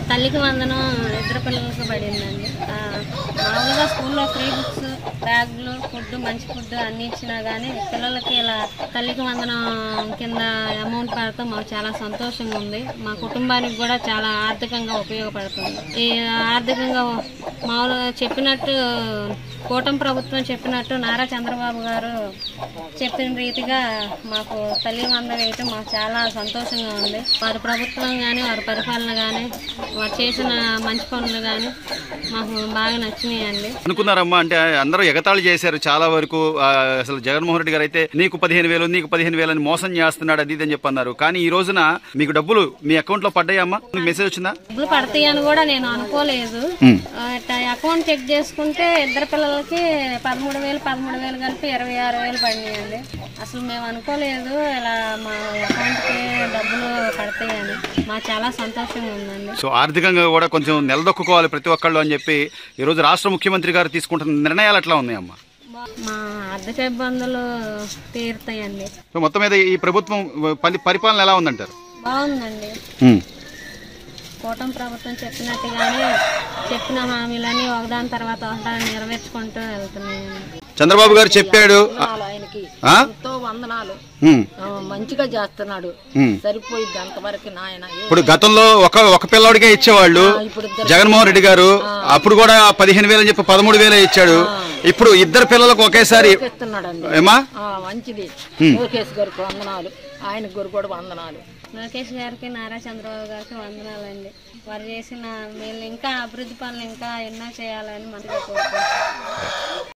తల్లికి వందనం ఇద్దరు పిల్లలకి పడిందండి. మామూలుగా స్కూల్లో ఫ్రీ బుక్స్, బ్యాగులు, ఫుడ్, మంచి ఫుడ్ అన్నీ ఇచ్చినా కానీ పిల్లలకి ఇలా తల్లికి వందనం కింద అమౌంట్ పడతాం మాకు చాలా సంతోషంగా ఉంది. మా కుటుంబానికి కూడా చాలా ఆర్థికంగా ఉపయోగపడుతుంది. ఈ ఆర్థికంగా మామూలుగా చెప్పినట్టు కూటమి ప్రభుత్వం చెప్పినట్టు నారా చంద్రబాబు గారు చెప్పిన రీతిగా మాకు తల్లి వందనం వేయటం మాకు చాలా సంతోషంగా ఉంది. వారి ప్రభుత్వం కానీ వారి పరిపాలన కానీ వారు చేసిన మంచి పనులు కానీ మాకు బాగా నచ్చినాయండి. అనుకున్నారమ్మా, అంటే అందరూ ఎగతాళి చేశారు చాలా వరకు. అసలు జగన్మోహన్ రెడ్డి గారు అయితే నీకు 15,000 నీకు 15,000 అని మోసం చేస్తున్నాడు అది అని చెప్పి అన్నారు. కానీ ఈ రోజున మీకు డబ్బులు మీ అకౌంట్ లో పడ్డాయమ్మా? మెసేజ్ వచ్చిందా? డబ్బులు పడతాయని కూడా నేను అనుకోలేదు. అకౌంట్ చెక్ చేసుకుంటే ఇద్దరు పిల్లలకి 13,000 కలిపి 26,000 పడినాయండి. అసలు మేము అనుకోలేదు ఇలా మా అకౌంట్కి డబ్బులు పడతాయని. మాకు చాలా సంతోషంగా ఉందండి. సో ఆర్థికంగా కూడా కొంచెం నిలదొక్కుకోవాలి ప్రతి ఒక్కళ్ళు అని చెప్పి ఈరోజు రాష్ట్ర ముఖ్యమంత్రి గారు తీసుకుంటున్న నిర్ణయాలు ఎట్లా ఉన్నాయమ్మా? మా ఆర్థిక ఇబ్బందులు తీరుతాయండి. సో మొత్తం మీద ఈ ప్రభుత్వం పరిపాలన ఎలా ఉందంటారు? బాగుందండి. కూటమి ప్రభుత్వం చెప్పినట్టుగానే చెప్పిన హామీలని ఒకదాని తర్వాత ఒకదాన్ని నెరవేర్చుకుంటూ వెళ్తున్నాయండి. చంద్రబాబు గారు చెప్పాడు ఆయనకి ఎంతో వందనాలు, మంచిగా చేస్తున్నాడు. సరిపోయింది అంతవరకు నాయన. ఇప్పుడు గతంలో ఒక పిల్లవాడికే ఇచ్చేవాళ్ళు జగన్మోహన్ రెడ్డి గారు, అప్పుడు కూడా 15,000 అని చెప్పి 13,000 ఇచ్చాడు. ఇప్పుడు ఇద్దరు పిల్లలకు ఒకేసారి ఇస్తున్నాడండి. మంచిది. లోకేష్ గారికి వందనాలు, ఆయన గారు కూడా వందనాలు. లోకేష్ గారికి, నారా చంద్రబాబు గారికి వందనాలండి. వారు చేసిన వీళ్ళు ఇంకా అభివృద్ధి పనులు ఇంకా ఎన్నో చేయాలని మనగా కోరుకుంటున్నాం.